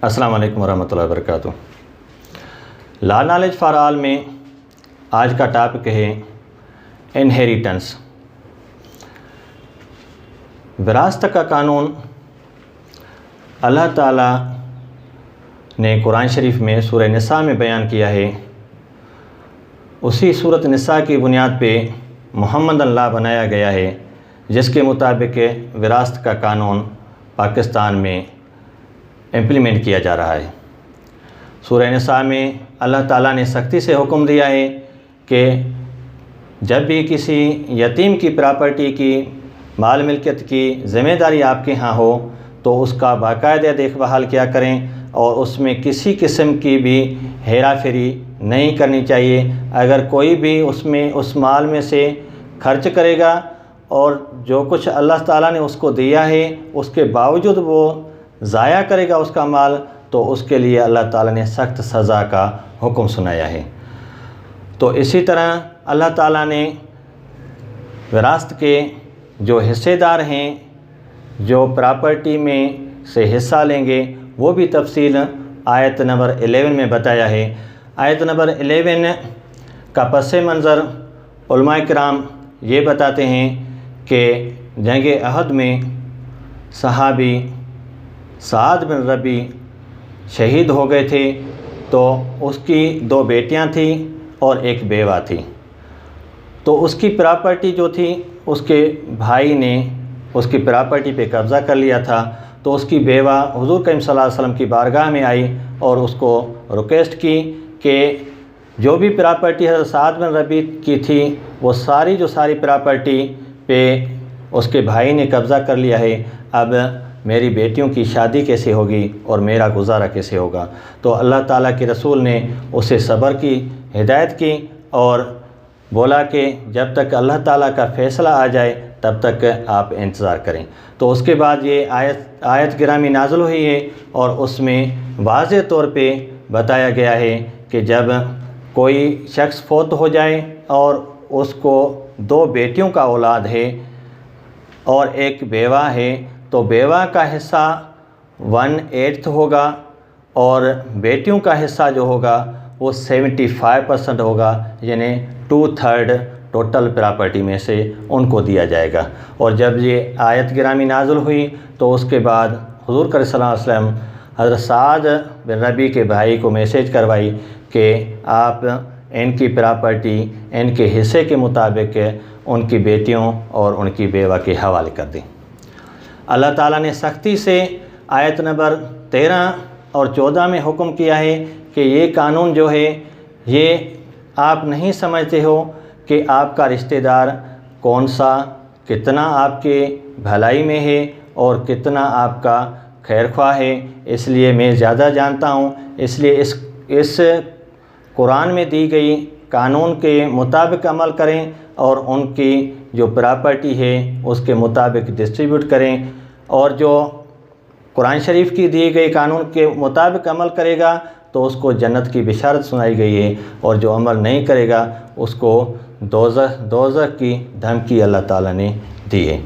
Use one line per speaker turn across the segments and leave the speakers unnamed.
अस्सलाम वालेकुम वरहमतुल्लाहि वबरकातुहू। लॉ नॉलेज फॉर ऑल में आज का टॉपिक है इनहेरिटेंस। विरासत का कानून अल्लाह ताला ने कुरान शरीफ में सूरह निसा में बयान किया है। उसी सूरत निसा की बुनियाद पे मोहम्मद अल्लाह बनाया गया है, जिसके मुताबिक विरासत का कानून पाकिस्तान में इम्प्लीमेंट किया जा रहा है। सूरह निसा में अल्लाह ताला ने सख्ती से हुक्म दिया है कि जब भी किसी यतीम की प्रॉपर्टी की माल मिल्कियत की ज़िम्मेदारी आपके यहाँ हो तो उसका बाकायदा देखभाल किया करें और उसमें किसी किस्म की भी हेरा फेरी नहीं करनी चाहिए। अगर कोई भी उसमें उस माल में से खर्च करेगा और जो कुछ अल्लाह ताला ने उसको दिया है उसके बावजूद वो ज़ाया करेगा उसका माल, तो उसके लिए अल्लाह ताला ने सख्त सज़ा का हुक्म सुनाया है। तो इसी तरह अल्लाह ताला ने विरासत के जो हिस्सेदार हैं, जो प्रॉपर्टी में से हिस्सा लेंगे, वो भी तफसील आयत नंबर 11 में बताया है। आयत नंबर 11 का पस मंज़र उलमाए किराम ये बताते हैं कि जंग अहद में सहाबी साद बिन रबी शहीद हो गए थे, तो उसकी 2 बेटियां थीं और एक बेवा थी। तो उसकी प्रॉपर्टी जो थी उसके भाई ने उसकी प्रॉपर्टी पे कब्ज़ा कर लिया था। तो उसकी बेवा हुज़ूर करीम सल्लल्लाहु अलैहि वसल्लम की बारगाह में आई और उसको रिक्वेस्ट की कि जो भी प्रॉपर्टी हज़रत साद बिन रबी की थी वो सारी प्रॉपर्टी पे उसके भाई ने कब्ज़ा कर लिया है, अब मेरी बेटियों की शादी कैसे होगी और मेरा गुजारा कैसे होगा। तो अल्लाह ताला के रसूल ने उसे सब्र की हिदायत की और बोला कि जब तक अल्लाह ताला का फ़ैसला आ जाए तब तक आप इंतज़ार करें। तो उसके बाद ये आयत गिरामी नाज़िल हुई है और उसमें वाज़ेह तौर पे बताया गया है कि जब कोई शख्स फौत हो जाए और उसको 2 बेटियों का औलाद है और एक बेवा है, तो बेवा का हिस्सा 1/8 होगा और बेटियों का हिस्सा जो होगा वो 75% होगा, यानी 2/3 टोटल प्रॉपर्टी में से उनको दिया जाएगा। और जब ये आयत गिरामी नाज़िल हुई तो उसके बाद हुज़ूर करीम सल्लल्लाहु अलैहि वसल्लम हज़रत साद बिन रबी के भाई को मैसेज करवाई कि आप इनकी प्रॉपर्टी इनके हिस्से के मुताबिक उनकी बेटियों और उनकी बेवा के हवाले कर दें। अल्लाह ताला ने सख्ती से आयत नंबर 13 और 14 में हुक्म किया है कि ये कानून जो है ये आप नहीं समझते हो कि आपका रिश्तेदार कौन सा कितना आपके भलाई में है और कितना आपका खैरख्वाह है, इसलिए मैं ज़्यादा जानता हूँ, इसलिए इस कुरान में दी गई कानून के मुताबिक अमल करें और उनकी जो प्रॉपर्टी है उसके मुताबिक डिस्ट्रीब्यूट करें। और जो कुरान शरीफ की दी गई कानून के मुताबिक अमल करेगा तो उसको जन्नत की बिशारत सुनाई गई है, और जो अमल नहीं करेगा उसको दोज़ख की धमकी अल्लाह ताला ने दी है।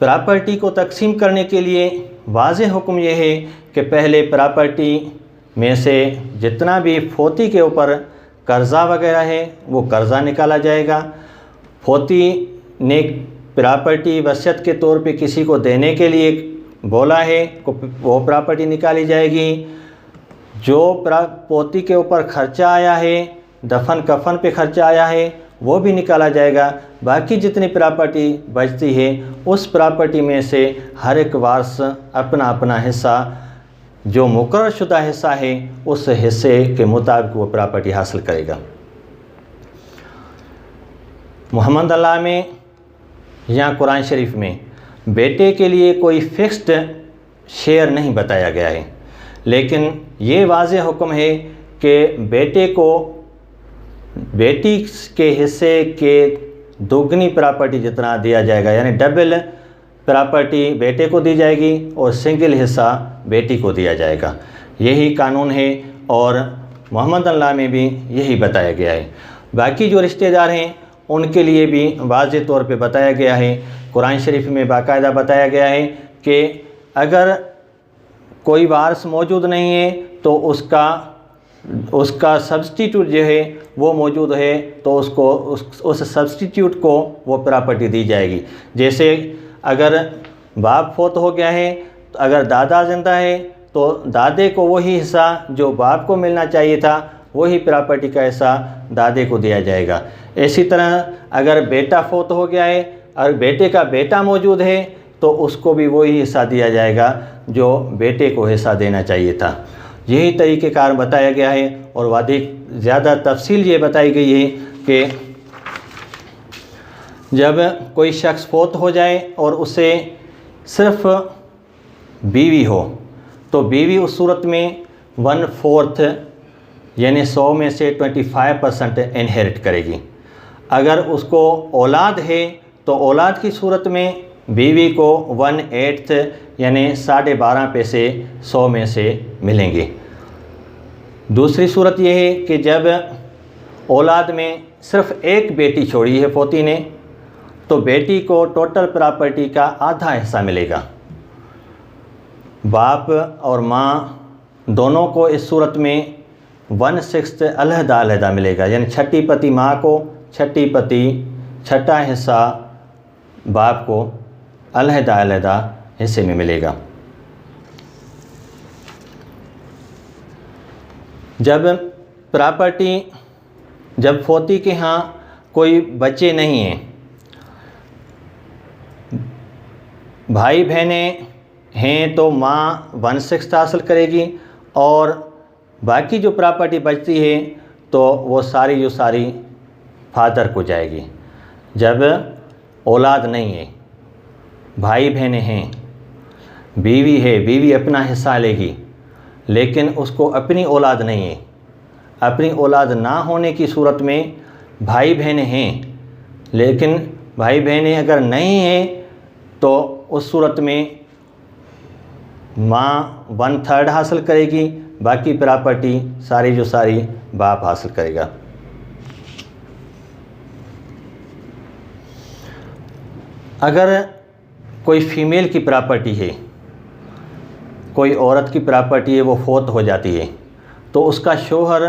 प्रॉपर्टी को तकसीम करने के लिए वाज़ेह हुक्म यह है कि पहले प्रॉपर्टी में से जितना भी फोती के ऊपर कर्ज़ा वगैरह है वो कर्ज़ा निकाला जाएगा। फोती ने प्रॉपर्टी वसीयत के तौर पे किसी को देने के लिए बोला है, वो प्रॉपर्टी निकाली जाएगी। जो पोती के ऊपर ख़र्चा आया है, दफन कफन पे ख़र्चा आया है, वो भी निकाला जाएगा। बाकी जितनी प्रॉपर्टी बचती है उस प्रॉपर्टी में से हर एक वारिस अपना अपना हिस्सा, जो मुकर्रर शुदा हिस्सा है, उस हिस्से के मुताबिक वो प्रॉपर्टी हासिल करेगा। मोहम्मद अल्लाह में या कुरान शरीफ में बेटे के लिए कोई फ़िक्स्ड शेयर नहीं बताया गया है, लेकिन ये वाज़ेह हुक्म है कि बेटे को बेटी के हिस्से के दोगुनी प्रॉपर्टी जितना दिया जाएगा, यानी डबल प्रॉपर्टी बेटे को दी जाएगी और सिंगल हिस्सा बेटी को दिया जाएगा। यही कानून है और मोहम्मद अल्लाह में भी यही बताया गया है। बाकी जो रिश्तेदार हैं उनके लिए भी वाज़ेह तौर पे बताया गया है। कुरान शरीफ में बाकायदा बताया गया है कि अगर कोई वारिस मौजूद नहीं है तो उसका सब्स्टिट्यूट जो है वो मौजूद है तो उसको उस सब्स्टिट्यूट को वो प्रॉपर्टी दी जाएगी। जैसे अगर बाप फौत हो गया है तो अगर दादा ज़िंदा है तो दादे को वही हिस्सा जो बाप को मिलना चाहिए था वही प्रॉपर्टी का हिस्सा दादे को दिया जाएगा। इसी तरह अगर बेटा फौत हो गया है और बेटे का बेटा मौजूद है तो उसको भी वही हिस्सा दिया जाएगा जो बेटे को हिस्सा देना चाहिए था। यही तरीक़ेकार बताया गया है और अधिक ज़्यादा तफसील ये बताई गई है कि जब कोई शख्स फौत हो जाए और उसे सिर्फ बीवी हो तो बीवी उस सूरत में 1/4 यानी 100 में से 25% इनहेरिट करेगी। अगर उसको औलाद है तो औलाद की सूरत में बीवी को 1/8 यानी 12.5 पैसे 100 में से मिलेंगे। दूसरी सूरत यह है कि जब औलाद में सिर्फ एक बेटी छोड़ी है पोती ने तो बेटी को टोटल प्रॉपर्टी का आधा हिस्सा मिलेगा। बाप और माँ दोनों को इस सूरत में 1/6 अलहदा मिलेगा, यानी छठी पति माँ को, छठी पति छठा हिस्सा बाप को अलहदा हिस्से में मिलेगा। जब पोती के यहाँ कोई बच्चे नहीं हैं, भाई बहनें हैं तो माँ 1/6 हासिल करेगी और बाकी जो प्रॉपर्टी बचती है तो वो सारी फादर को जाएगी। जब औलाद नहीं है, भाई बहनें हैं, बीवी है, बीवी अपना हिस्सा लेगी, लेकिन उसको अपनी औलाद नहीं है। अपनी औलाद ना होने की सूरत में भाई बहनें हैं, लेकिन भाई बहनें अगर नहीं हैं तो उस सूरत में माँ 1/3 हासिल करेगी, बाकी प्रॉपर्टी सारी बाप हासिल करेगा। अगर कोई फीमेल की प्रॉपर्टी है, कोई औरत की प्रॉपर्टी है, वो फौत हो जाती है तो उसका शोहर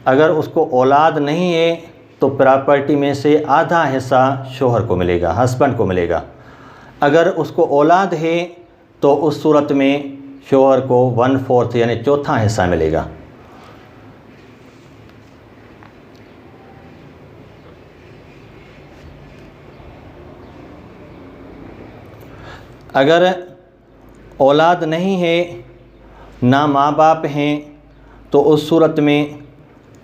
अगर उसको औलाद नहीं है तो प्रॉपर्टी में से आधा हिस्सा शोहर को मिलेगा, हस्बैंड को मिलेगा। अगर उसको औलाद है तो उस सूरत में शोहर को 1/4 यानी चौथा हिस्सा मिलेगा। अगर औलाद नहीं है, ना माँ बाप हैं, तो उस सूरत में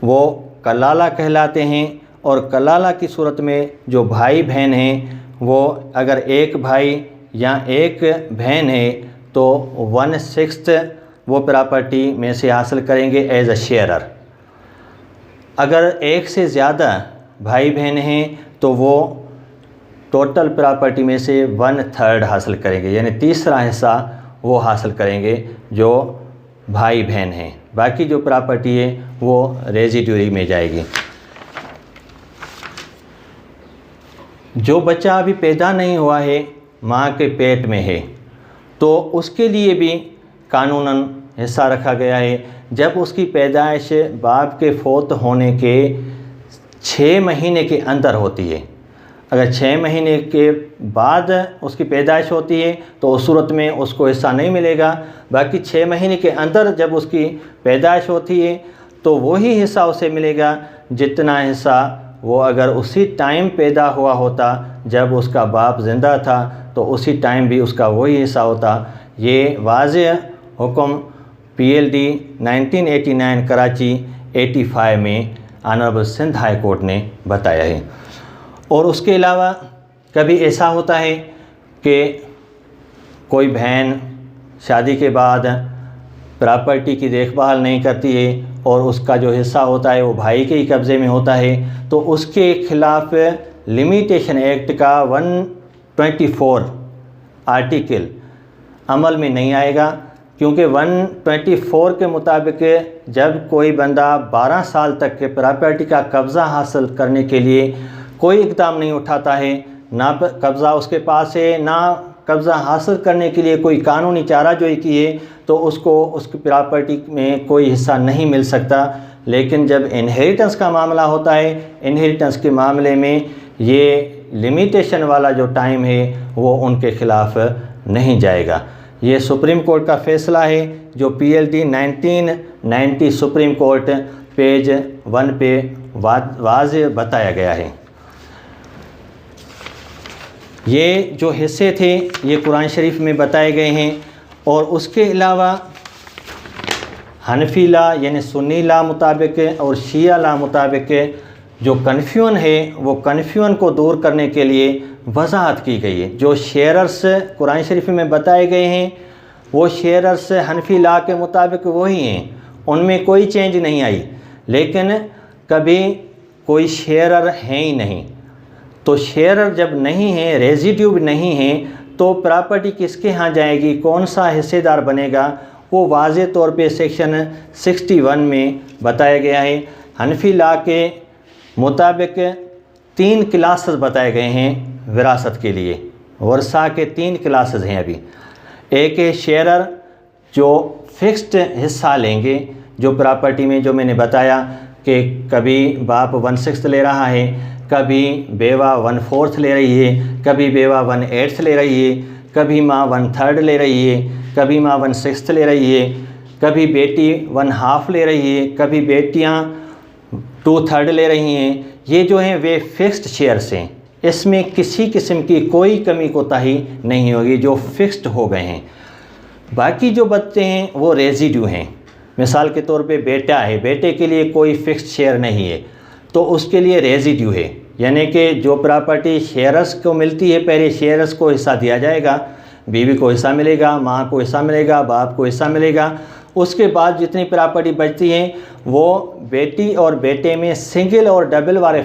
वो कलाला कहलाते हैं और कलाला की सूरत में जो भाई बहन हैं वो अगर एक भाई या एक बहन है तो 1/6 वो प्रॉपर्टी में से हासिल करेंगे एज अ शेयरर। अगर एक से ज़्यादा भाई बहन हैं तो वो टोटल प्रॉपर्टी में से 1/3 हासिल करेंगे, यानी तीसरा हिस्सा वो हासिल करेंगे जो भाई बहन हैं। बाकी जो प्रॉपर्टी है वो रेजिड्यूरी में जाएगी। जो बच्चा अभी पैदा नहीं हुआ है, माँ के पेट में है, तो उसके लिए भी कानूनन हिस्सा रखा गया है। जब उसकी पैदाइश बाप के फौत होने के 6 महीने के अंदर होती है, अगर 6 महीने के बाद उसकी पैदाइश होती है तो उस सूरत में उसको हिस्सा नहीं मिलेगा। बाकी 6 महीने के अंदर जब उसकी पैदाइश होती है तो वही हिस्सा उसे मिलेगा जितना हिस्सा वो अगर उसी टाइम पैदा हुआ होता जब उसका बाप ज़िंदा था तो उसी टाइम भी उसका वही हिस्सा होता। ये वाज़ेह हुक्म PLD 1989 कराची 85 में ऑनरेबल सिंध हाई कोर्ट ने बताया है। और उसके अलावा कभी ऐसा होता है कि कोई बहन शादी के बाद प्रॉपर्टी की देखभाल नहीं करती है और उसका जो हिस्सा होता है वो भाई के ही कब्ज़े में होता है, तो उसके ख़िलाफ़ लिमिटेशन एक्ट का 124 आर्टिकल अमल में नहीं आएगा, क्योंकि 124 के मुताबिक जब कोई बंदा 12 साल तक के प्रॉपर्टी का कब्ज़ा हासिल करने के लिए कोई इक़दाम नहीं उठाता है, ना कब्ज़ा उसके पास है, ना कब्ज़ा हासिल करने के लिए कोई कानूनी चाराजोई किए तो उसको उसकी प्रॉपर्टी में कोई हिस्सा नहीं मिल सकता। लेकिन जब इनहेरिटेंस का मामला होता है, इनहेरिटेंस के मामले में ये लिमिटेशन वाला जो टाइम है वो उनके ख़िलाफ़ नहीं जाएगा। ये सुप्रीम कोर्ट का फ़ैसला है जो PLD 1990 सुप्रीम कोर्ट पेज 1 पे वाज़े बताया गया है। ये जो हिस्से थे ये कुरान शरीफ में बताए गए हैं और उसके अलावा हनफी ला यानी सुन्नी ला मुताबिक और शिया ला मुताबिक जो कन्फ्यूजन है वो कन्फ्यूजन को दूर करने के लिए वजाहत की गई है। जो शेयरर्स कुरान शरीफ में बताए गए हैं वो शेयरर्स हनफी ला के मुताबिक वही हैं, उनमें कोई चेंज नहीं आई। लेकिन कभी कोई शेयरर है ही नहीं, तो शेयरर जब नहीं है, रेजिड्यू नहीं है, तो प्रॉपर्टी किसके यहाँ जाएगी, कौन सा हिस्सेदार बनेगा, वो वाज़े तौर पे सेक्शन 61 में बताया गया है। हनफी ला के मुताबिक 3 क्लासेस बताए गए हैं विरासत के लिए। वर्सा के 3 क्लासेस हैं अभी। एक है शेयरर जो फिक्स्ड हिस्सा लेंगे, जो प्रॉपर्टी में जो मैंने बताया कि कभी बाप 1/6 ले रहा है, कभी बेवा 1/4 ले रही है, कभी बेवा 1/8 ले रही है, कभी माँ 1/3 ले रही है, कभी माँ 1/6 ले रही है, कभी बेटी 1/2 ले रही है, कभी बेटियाँ 2/3 ले रही हैं। ये जो हैं वे फिक्स्ड शेयर्स हैं, इसमें किसी किस्म की कोई कमी कोताही नहीं होगी, जो फिक्स्ड हो गए हैं। बाकी जो बच्चे हैं वो रेजिड्यू हैं। मिसाल के तौर पे बेटा है, बेटे के लिए कोई फिक्स्ड शेयर नहीं है, तो उसके लिए रेजिड्यू है, यानी कि जो प्रॉपर्टी शेयरर्स को मिलती है पहले शेयरर्स को हिस्सा दिया जाएगा, बीवी को हिस्सा मिलेगा, माँ को हिस्सा मिलेगा, बाप को हिस्सा मिलेगा। उसके बाद जितनी प्रॉपर्टी बचती हैं वो बेटी और बेटे में सिंगल और डबल वाले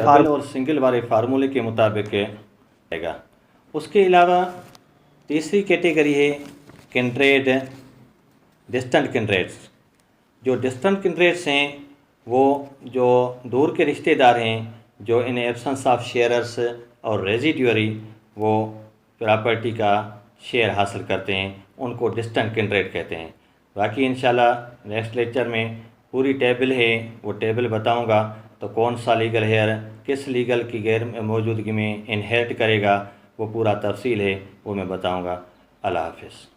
फार्मूले के मुताबिक आएगा। उसके अलावा तीसरी कैटेगरी है किंड्रेड डिस्टेंट किंड्रेड्स। जो डिस्टेंट किंड्रेड्स हैं वो जो दूर के रिश्तेदार हैं, जो इन एब्सेंस ऑफ शेयरर्स और रेजिड्यूरी वो प्रॉपर्टी का शेयर हासिल करते हैं, उनको डिस्टेंट किंड्रेड कहते हैं। बाकी इंशाल्लाह नेक्स्ट लेक्चर में पूरी टेबल है, वो टेबल बताऊंगा, तो कौन सा लीगल हेयर किस लीगल की गैर मौजूदगी में इनहेरिट करेगा, वो पूरा तफसील है, वो मैं बताऊंगा। अल्लाह हाफ़िज़।